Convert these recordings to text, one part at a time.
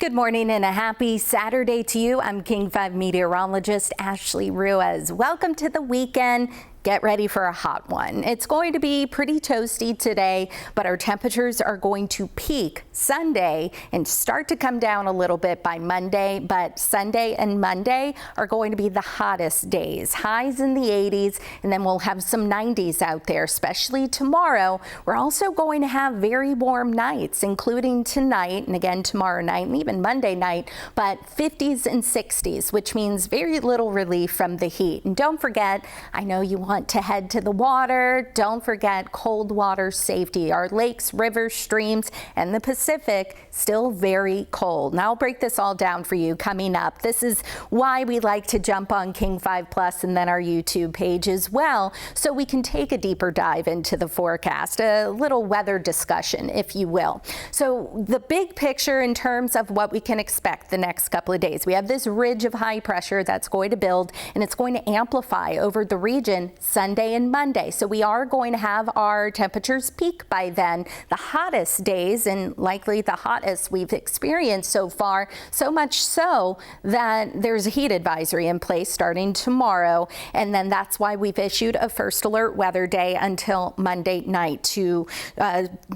Good morning and a happy Saturday to you. I'm King 5 meteorologist Ashley Ruiz. Welcome to the weekend. Get ready for a hot one. It's going to be pretty toasty today, but our temperatures are going to peak Sunday and start to come down a little bit by Monday. But Sunday and Monday are going to be the hottest days. Highs in the 80s, and then we'll have some 90s out there, especially tomorrow. We're also going to have very warm nights, including tonight and again tomorrow night and even Monday night, but 50s and 60s, which means very little relief from the heat. And don't forget, I know you want to head to the water. Don't forget cold water safety. Our lakes, rivers, streams, and the Pacific still very cold. Now I'll break this all down for you coming up. This is why we like to jump on King 5 Plus and then our YouTube page as well, so we can take a deeper dive into the forecast, a little weather discussion, if you will. So the big picture in terms of what we can expect the next couple of days, we have this ridge of high pressure that's going to build, and it's going to amplify over the region Sunday and Monday. So we are going to have our temperatures peak by then, the hottest days and likely the hottest we've experienced so far, so much so that there's a heat advisory in place starting tomorrow. And then that's why we've issued a first alert weather day until Monday night to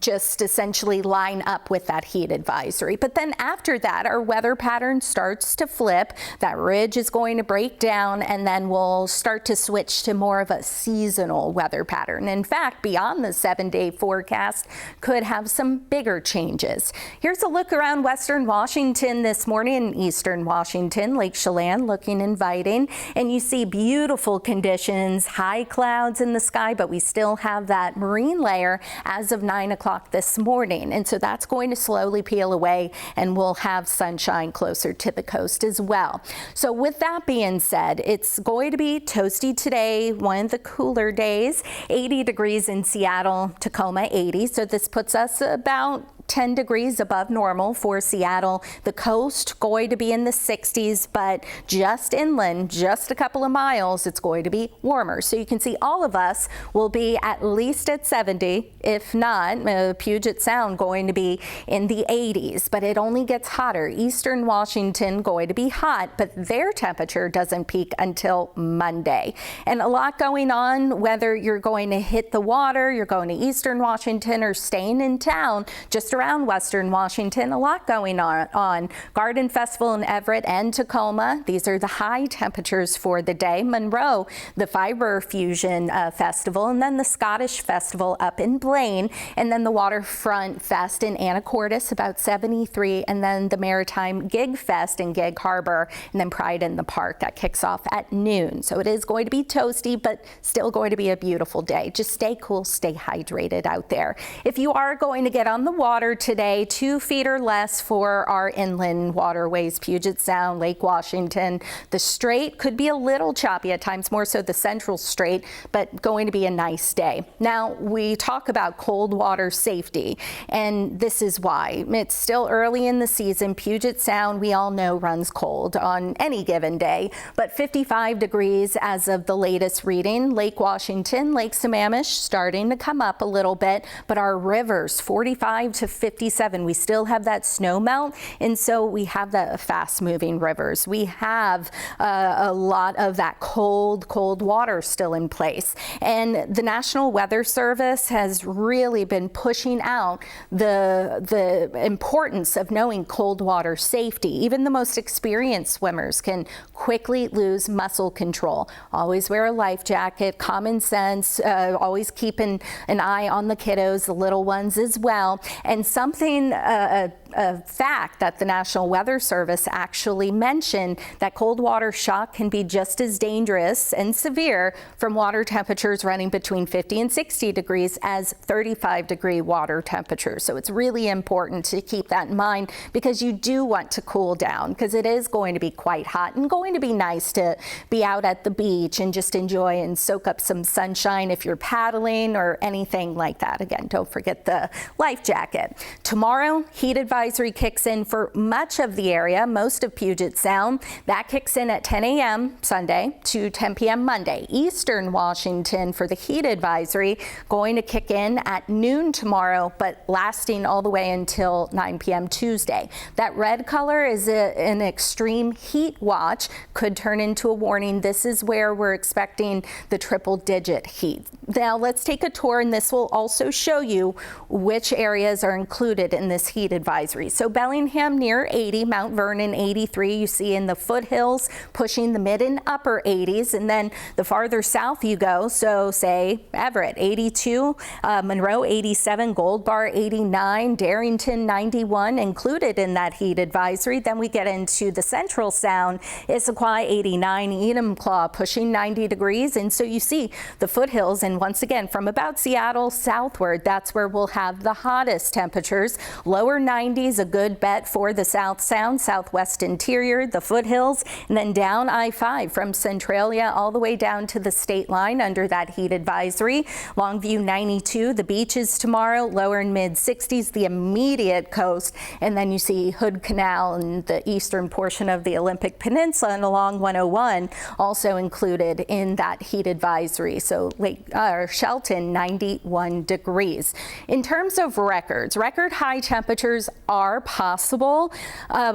just essentially line up with that heat advisory. But then after that, our weather pattern starts to flip. That ridge is going to break down, and then we'll start to switch to more of a seasonal weather pattern. In fact, beyond the 7-day forecast could have some bigger changes. Here's a look around western Washington this morning and eastern Washington. Lake Chelan looking inviting, and you see beautiful conditions, high clouds in the sky, but we still have that marine layer as of 9 o'clock this morning. And so that's going to slowly peel away, and we'll have sunshine closer to the coast as well. So with that being said, it's going to be toasty today, one of the cooler days, 80 degrees in Seattle, Tacoma 80. So this puts us about 10 degrees above normal for Seattle. The coast going to be in the 60s, but just inland, just a couple of miles, it's going to be warmer. So you can see all of us will be at least at 70, if not Puget Sound going to be in the 80s, but it only gets hotter. Eastern Washington going to be hot, but their temperature doesn't peak until Monday. And a lot going on, whether you're going to hit the water, you're going to Eastern Washington, or staying in town, just around western Washington, a lot going on. Garden Festival in Everett and Tacoma. These are the high temperatures for the day. Monroe, the Fiber Fusion Festival, and then the Scottish Festival up in Blaine, and then the Waterfront Fest in Anacortes, about 73, and then the Maritime Gig Fest in Gig Harbor, and then Pride in the Park. That kicks off at noon. So it is going to be toasty, but still going to be a beautiful day. Just stay cool, stay hydrated out there. If you are going to get on the water today, 2 feet or less for our inland waterways, Puget Sound, Lake Washington. The Strait could be a little choppy at times, more so the Central Strait, but going to be a nice day. Now, we talk about cold water safety, and this is why. It's still early in the season. Puget Sound, we all know, runs cold on any given day, but 55 degrees as of the latest reading. Lake Washington, Lake Sammamish starting to come up a little bit, but our rivers, 45 to 57. We still have that snow melt, and so we have the fast-moving rivers. We have a lot of that cold water still in place. And the National Weather Service has really been pushing out the importance of knowing cold water safety. Even the most experienced swimmers can quickly lose muscle control. Always wear a life jacket, common sense, always keep an eye on the kiddos, the little ones as well. And something, a fact that the National Weather Service actually mentioned, that cold water shock can be just as dangerous and severe from water temperatures running between 50 and 60 degrees as 35-degree water temperatures. So it's really important to keep that in mind, because you do want to cool down, because it is going to be quite hot and going to be nice to be out at the beach and just enjoy and soak up some sunshine if you're paddling or anything like that. Again, don't forget the life jacket. Tomorrow, heat advisory kicks in for much of the area, most of Puget Sound. That kicks in at 10 a.m. Sunday to 10 p.m. Monday. Eastern Washington for the heat advisory going to kick in at noon tomorrow, but lasting all the way until 9 p.m. Tuesday. That red color is an extreme heat watch, could turn into a warning. This is where we're expecting the triple-digit heat. Now let's take a tour, and this will also show you which areas are included in this heat advisory. So Bellingham near 80, Mount Vernon 83, you see in the foothills pushing the mid and upper 80s, and then the farther south you go, so say Everett 82, Monroe 87, Gold Bar 89, Darrington 91 included in that heat advisory. Then we get into the Central Sound, Issaquah 89, Enumclaw pushing 90 degrees, and so you see the foothills, and once again from about Seattle southward, that's where we'll have the hottest temperatures. Lower 90s, a good bet for the South Sound, Southwest Interior, the foothills, and then down I-5 from Centralia all the way down to the state line under that heat advisory. Longview 92, the beaches tomorrow, lower and mid 60s, the immediate coast, and then you see Hood Canal and the eastern portion of the Olympic Peninsula and along 101 also included in that heat advisory. So Shelton 91 degrees. In terms of records, record high temperatures are possible.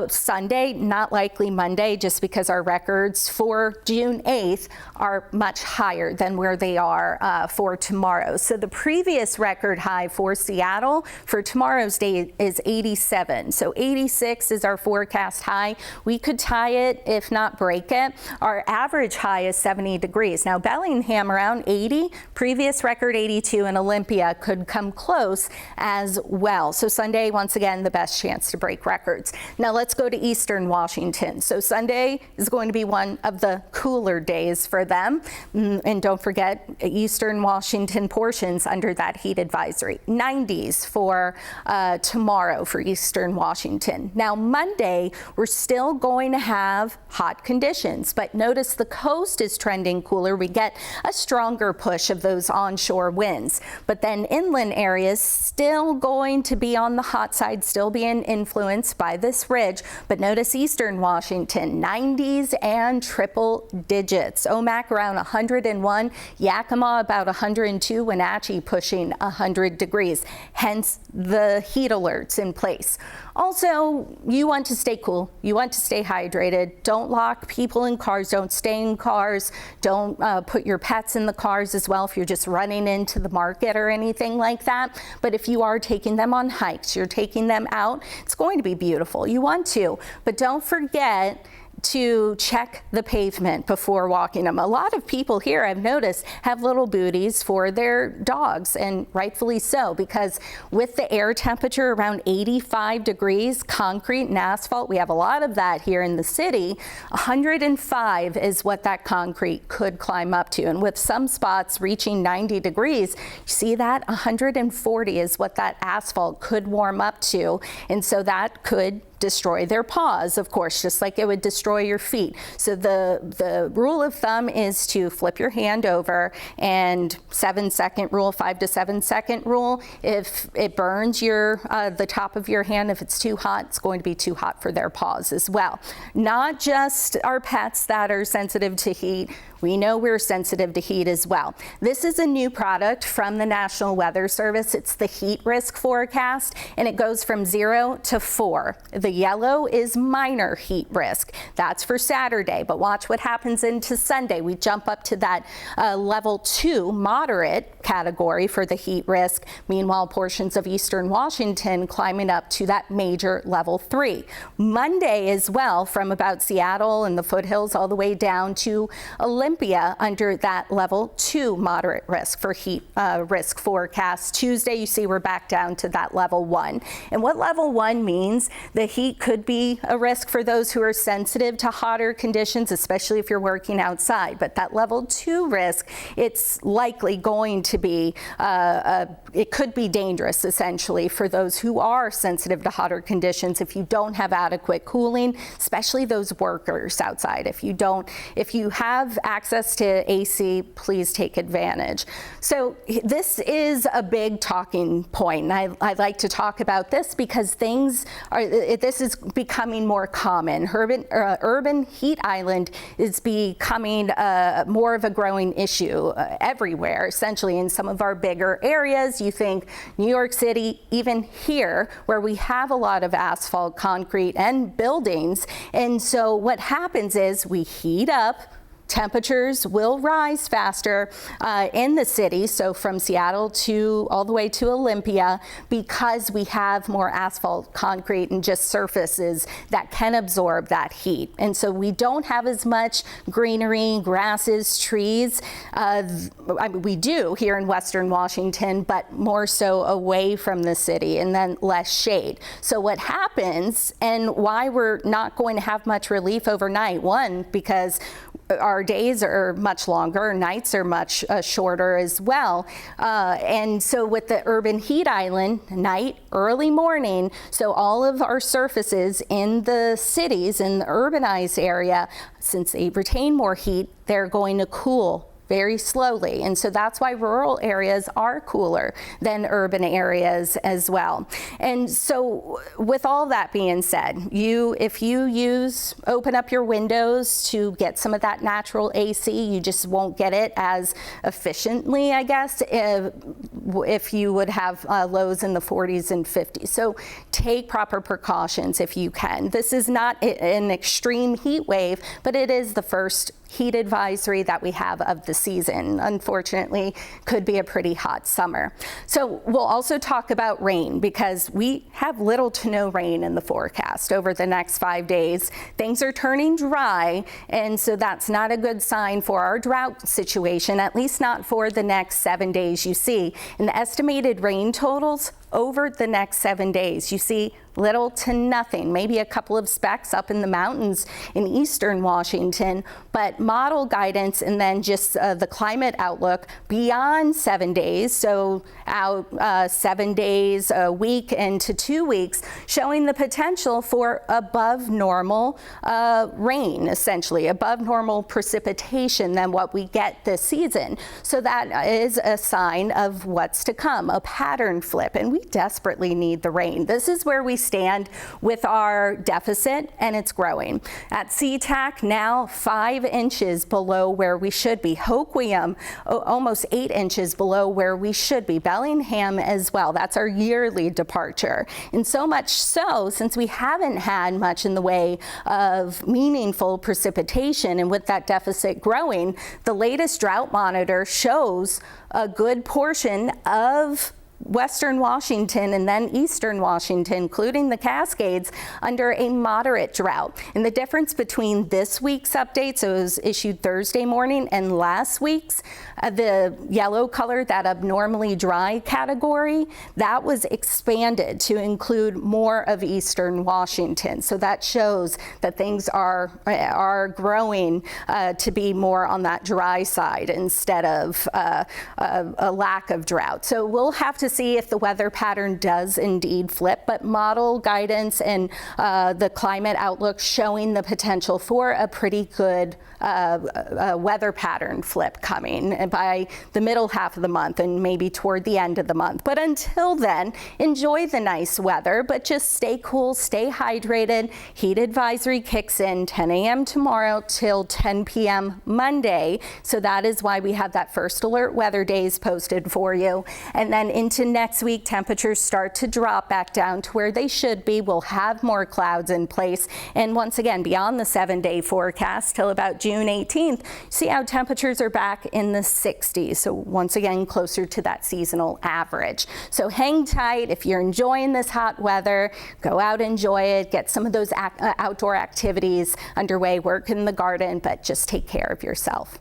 Sunday, not likely Monday, just because our records for June 8th are much higher than where they are for tomorrow. So the previous record high for Seattle for tomorrow's day is 87. So 86 is our forecast high. We could tie it, if not break it. Our average high is 70 degrees. Now Bellingham around 80, previous record 82, and Olympia could come close as well. So Sunday, once again, the best chance to break records. Now let's go to Eastern Washington. So Sunday is going to be one of the cooler days for them. And don't forget Eastern Washington portions under that heat advisory. 90s for tomorrow for Eastern Washington. Now Monday, we're still going to have hot conditions, but notice the coast is trending cooler. We get a stronger push of those onshore winds, but then inland areas still going to be on the hot side, still being influenced by this ridge. But notice Eastern Washington, 90s and triple digits. Omak around 101, Yakima about 102, Wenatchee pushing 100 degrees, hence the heat alerts in place. Also, you want to stay cool. You want to stay hydrated. Don't lock people in cars. Don't stay in cars. Don't put your pets in the cars as well if you're just running into the market or anything like that. But if you are taking them on hikes, you're taking them out, it's going to be beautiful. You want to, but don't forget to check the pavement before walking them. A lot of people here, I've noticed, have little booties for their dogs, and rightfully so, because with the air temperature around 85 degrees, concrete and asphalt, we have a lot of that here in the city. 105 is what that concrete could climb up to, and with some spots reaching 90 degrees, you see that 140 is what that asphalt could warm up to, and so that could destroy their paws, of course, just like it would destroy your feet. So the rule of thumb is to flip your hand over, and 7-second rule, 5 to 7 second rule. If it burns the top of your hand, if it's too hot, it's going to be too hot for their paws as well. Not just our pets that are sensitive to heat. We know we're sensitive to heat as well. This is a new product from the National Weather Service. It's the heat risk forecast, and it goes from 0 to 4. The yellow is minor heat risk. That's for Saturday, but watch what happens into Sunday. We jump up to that level 2 moderate category for the heat risk. Meanwhile, portions of Eastern Washington climbing up to that major level 3. Monday as well, from about Seattle and the foothills all the way down to Olympia under that level 2 moderate risk for heat risk forecast. Tuesday, you see we're back down to that level 1. And what level 1 means, the heat could be a risk for those who are sensitive to hotter conditions, especially if you're working outside. But that level 2 risk, it's likely going to be, it could be dangerous essentially for those who are sensitive to hotter conditions if you don't have adequate cooling, especially those workers outside. If you have access to AC, please take advantage. So this is a big talking point, and I like to talk about this because this is becoming more common. Urban heat island is becoming more of a growing issue everywhere, essentially in some of our bigger areas. You think New York City, even here, where we have a lot of asphalt, concrete, and buildings. And so what happens is we heat up. Temperatures will rise faster in the city, so from Seattle to all the way to Olympia, because we have more asphalt, concrete, and just surfaces that can absorb that heat. And so we don't have as much greenery, grasses, trees. We do here in Western Washington, but more so away from the city, and then less shade. So what happens, and why we're not going to have much relief overnight, one, because our days are much longer, nights are much shorter as well. And so with the urban heat island, night, early morning, so all of our surfaces in the cities, in the urbanized area, since they retain more heat, they're going to cool very slowly. And so that's why rural areas are cooler than urban areas as well. And so with all that being said, if you open up your windows to get some of that natural AC, you just won't get it as efficiently, I guess, if you would have lows in the 40s and 50s. So take proper precautions if you can. This is not an extreme heat wave, but it is the first heat advisory that we have of the season. Unfortunately, could be a pretty hot summer. So we'll also talk about rain, because we have little to no rain in the forecast over the next 5 days. Things are turning dry, and so that's not a good sign for our drought situation, at least not for the next 7 days you see. In the estimated rain totals over the next 7 days, you see little to nothing, maybe a couple of specks up in the mountains in eastern Washington, but model guidance and then just the climate outlook beyond 7 days, so out 7 days, a week into 2 weeks, showing the potential for above normal rain, essentially above normal precipitation than what we get this season. So that is a sign of what's to come, a pattern flip, and we desperately need the rain. This is where we stand with our deficit, and it's growing. At SeaTac, now 5 inches below where we should be. Hoquiam, almost 8 inches below where we should be. Bellingham as well. That's our yearly departure. And so much so, since we haven't had much in the way of meaningful precipitation, and with that deficit growing, the latest drought monitor shows a good portion of Western Washington and then Eastern Washington, including the Cascades, under a moderate drought. And the difference between this week's update, so it was issued Thursday morning, and last week's, the yellow color, that abnormally dry category, that was expanded to include more of Eastern Washington. So that shows that things are growing to be more on that dry side instead of a lack of drought. So we'll have to see if the weather pattern does indeed flip, but model guidance and the climate outlook showing the potential for a pretty good weather pattern flip coming by the middle half of the month and maybe toward the end of the month. But until then, enjoy the nice weather, but just stay cool, stay hydrated. Heat advisory kicks in 10 a.m. tomorrow till 10 p.m. Monday. So that is why we have that first alert weather days posted for you. And then into next week, temperatures start to drop back down to where they should be. We'll have more clouds in place. And once again, beyond the 7-day forecast till about June 18th, see how temperatures are back in the 60s. So once again, closer to that seasonal average. So hang tight. If you're enjoying this hot weather, go out, enjoy it, get some of those outdoor activities underway, work in the garden, but just take care of yourself.